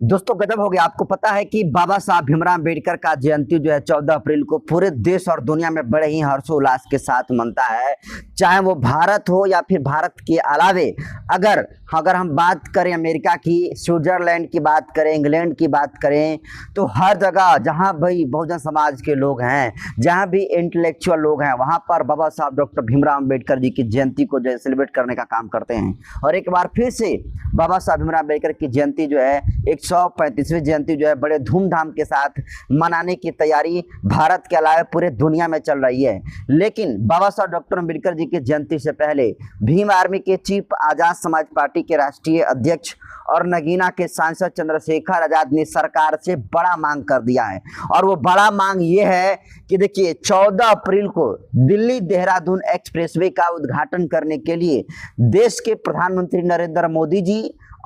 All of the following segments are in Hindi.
दोस्तों गजब हो गया। आपको पता है कि बाबा साहब भीमराव अम्बेडकर का जयंती जो है 14 अप्रैल को पूरे देश और दुनिया में बड़े ही हर्षोल्लास के साथ मनता है। चाहे वो भारत हो या फिर भारत के अलावे अगर अगर हम बात करें अमेरिका की, स्विट्जरलैंड की बात करें, इंग्लैंड की बात करें, तो हर जगह जहां भाई बहुजन समाज के लोग हैं, जहां भी इंटेलेक्चुअल लोग हैं, वहां पर बाबा साहब डॉक्टर भीमराव अम्बेडकर जी की जयंती को जो है सेलिब्रेट करने का काम करते हैं। और एक बार फिर से बाबा साहब भीमराव अम्बेडकर की जयंती जो है 135वीं जयंती जो है बड़े धूमधाम के साथ मनाने की तैयारी भारत के अलावा पूरे दुनिया में चल रही है। लेकिन बाबा साहब डॉक्टर अम्बेडकर जी की जयंती से पहले भीम आर्मी के चीफ, आजाद समाज पार्टी के राष्ट्रीय अध्यक्ष और नगीना के सांसद चंद्रशेखर आजाद ने सरकार से बड़ा मांग कर दिया है। और वो बड़ा मांग ये है कि देखिए 14 अप्रैल को दिल्ली देहरादून एक्सप्रेसवे का उद्घाटन करने के लिए देश के प्रधानमंत्री नरेंद्र मोदी जी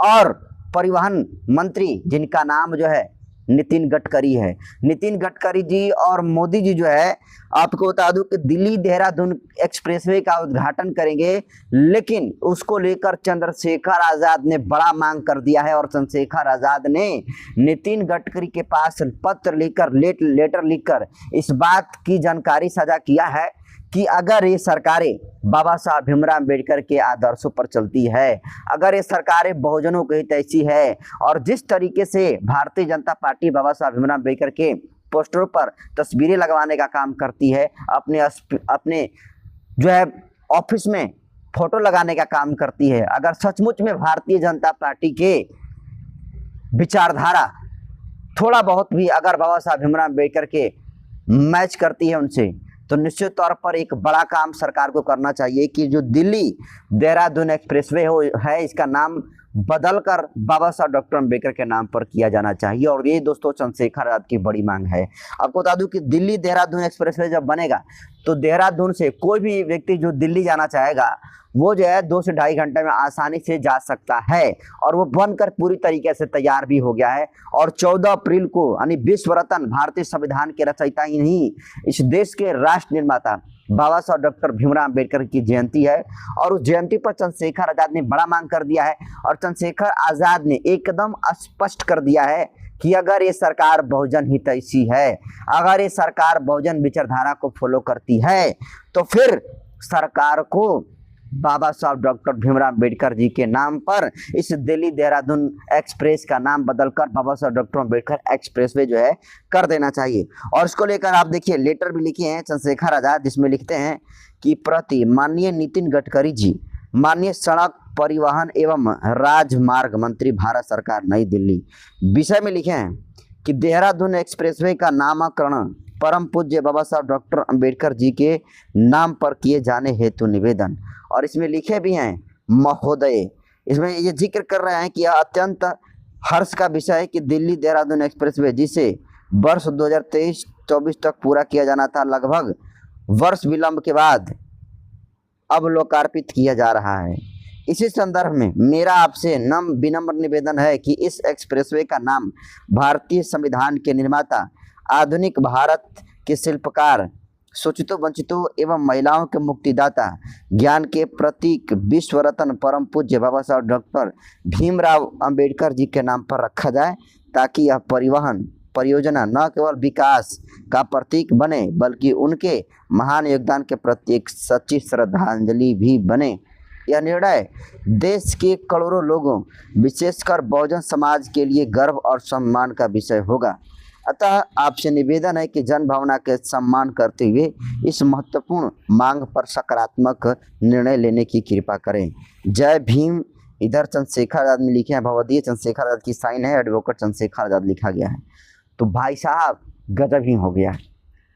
और परिवहन मंत्री, जिनका नाम जो है नितिन गडकरी है, नितिन गडकरी जी और मोदी जी जो है, आपको बता दूं कि दिल्ली देहरादून एक्सप्रेसवे का उद्घाटन करेंगे। लेकिन उसको लेकर चंद्रशेखर आजाद ने बड़ा मांग कर दिया है और चंद्रशेखर आजाद ने नितिन गडकरी के पास पत्र लिखकर लेटर लिखकर इस बात की जानकारी साझा किया है कि अगर ये सरकारें बाबा साहब भीमराव अम्बेडकर के आदर्शों पर चलती है, अगर ये सरकारें बहुजनों के हित ऐसी है और जिस तरीके से भारतीय जनता पार्टी बाबा साहब भीमराव अम्बेडकर के पोस्टरों पर तस्वीरें लगवाने का काम करती है, अपने जो है ऑफिस में फोटो लगाने का काम करती है, अगर सचमुच में भारतीय जनता पार्टी के विचारधारा थोड़ा बहुत भी अगर बाबा साहब भीमराव अम्बेडकर के मैच करती है उनसे, तो निश्चित तौर पर एक बड़ा काम सरकार को करना चाहिए कि जो दिल्ली देहरादून एक्सप्रेसवे है, इसका नाम बदलकर बाबा साहब डॉक्टर अम्बेडकर के नाम पर किया जाना चाहिए। और ये दोस्तों चंद्रशेखर आजाद की बड़ी मांग है। आपको बता दूं कि दिल्ली देहरादून एक्सप्रेसवे जब बनेगा तो देहरादून से कोई भी व्यक्ति जो दिल्ली जाना चाहेगा वो जो है 2 से ढाई घंटे में आसानी से जा सकता है। और वो बनकर पूरी तरीके से तैयार भी हो गया है। और 14 अप्रैल को यानी विश्व रत्न, भारतीय संविधान के रचयिता ही नहीं, इस देश के राष्ट्र निर्माता बाबा साहब डॉक्टर भीमराव अम्बेडकर की जयंती है। और उस जयंती पर चंद्रशेखर आजाद ने बड़ा मांग कर दिया है। और चंद्रशेखर आजाद ने एकदम स्पष्ट कर दिया है कि अगर ये सरकार बहुजन हितैषी है, अगर ये सरकार बहुजन विचारधारा को फॉलो करती है, तो फिर सरकार को बाबा साहब डॉक्टर भीमराव अम्बेडकर जी के नाम पर इस दिल्ली देहरादून एक्सप्रेस का नाम बदलकर बाबा साहब डॉक्टर अम्बेडकर एक्सप्रेसवे जो है कर देना चाहिए। और इसको लेकर आप देखिए लेटर भी लिखे हैं चंद्रशेखर आजाद, जिसमें लिखते हैं कि प्रति माननीय नितिन गडकरी जी, माननीय सड़क परिवहन एवं राजमार्ग मंत्री, भारत सरकार, नई दिल्ली, विषय में लिखे हैं कि देहरादून एक्सप्रेसवे का नामकरण परम पूज्य बाबा साहब डॉक्टर अम्बेडकर जी के नाम पर किए जाने हेतु निवेदन। और इसमें लिखे भी हैं महोदय, इसमें ये जिक्र कर रहे हैं कि यह अत्यंत हर्ष का विषय है कि दिल्ली देहरादून एक्सप्रेसवे, जिसे वर्ष 2023-24 तक पूरा किया जाना था, लगभग वर्ष विलंब के बाद अब लोकार्पित किया जा रहा है। इसी संदर्भ में मेरा आपसे विनम्र निवेदन है कि इस एक्सप्रेसवे का नाम भारतीय संविधान के निर्माता, आधुनिक भारत के शिल्पकार, शोषितों, वंचितों एवं महिलाओं के मुक्तिदाता, ज्ञान के प्रतीक, विश्व रत्न परम पूज्य बाबा साहब डॉक्टर भीमराव अम्बेडकर जी के नाम पर रखा जाए, ताकि यह परिवहन परियोजना न केवल विकास का प्रतीक बने बल्कि उनके महान योगदान के प्रति एक सच्ची श्रद्धांजलि भी बने। यह निर्णय देश के करोड़ों लोगों, विशेषकर बहुजन समाज के लिए गर्व और सम्मान का विषय होगा। अतः आपसे निवेदन है कि जन भावना के सम्मान करते हुए इस महत्वपूर्ण मांग पर सकारात्मक निर्णय लेने की कृपा करें। जय भीम। इधर चंद्रशेखर आजाद ने लिखे हैं, भगवदीय चंद्रशेखर आजाद की साइन है, एडवोकेट चंद्रशेखर आजाद लिखा गया है। तो भाई साहब गजब ही हो गया।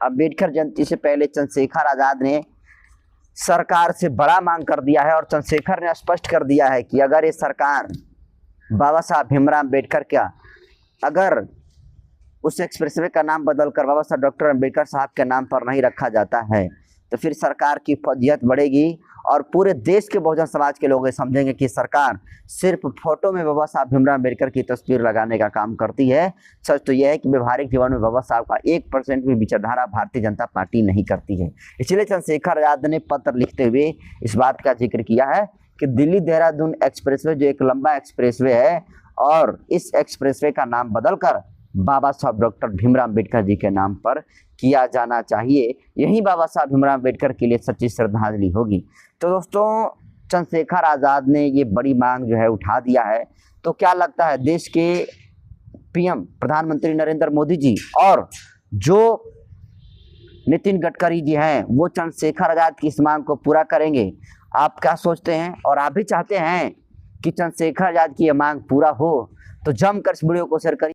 अम्बेडकर जयंती से पहले चंद्रशेखर आजाद ने सरकार से बड़ा मांग कर दिया है। और चंद्रशेखर ने स्पष्ट कर दिया है कि अगर ये सरकार बाबा साहब भीमराव अम्बेडकर का, अगर उस एक्सप्रेसवे का नाम बदलकर बाबा साहब डॉक्टर अम्बेडकर साहब के नाम पर नहीं रखा जाता है, तो फिर सरकार की फौजियत बढ़ेगी और पूरे देश के बहुजन समाज के लोग समझेंगे कि सरकार सिर्फ फोटो में बाबा साहब भीमराव अम्बेडकर की तस्वीर लगाने का काम करती है। सच तो यह है कि व्यवहारिक जीवन में बाबा साहब का 1% भी विचारधारा भारतीय जनता पार्टी नहीं करती है। इसलिए चंद्रशेखर आजाद ने पत्र लिखते हुए इस बात का जिक्र किया है कि दिल्ली देहरादून एक्सप्रेसवे जो एक लंबा एक्सप्रेसवे है और इस एक्सप्रेसवे का नाम बदलकर बाबा साहब डॉक्टर भीमराव अम्बेडकर जी के नाम पर किया जाना चाहिए। यही बाबा साहब भीमराव अम्बेडकर के लिए सच्ची श्रद्धांजलि होगी। तो दोस्तों, चंद्रशेखर आज़ाद ने ये बड़ी मांग जो है उठा दिया है। तो क्या लगता है, देश के पीएम प्रधानमंत्री नरेंद्र मोदी जी और जो नितिन गडकरी जी हैं वो चंद्रशेखर आज़ाद की इस मांग को पूरा करेंगे? आप क्या सोचते हैं? और आप भी चाहते हैं कि चंद्रशेखर आज़ाद की ये मांग पूरा हो? तो जमकर इस वीडियो को शेयर करिए।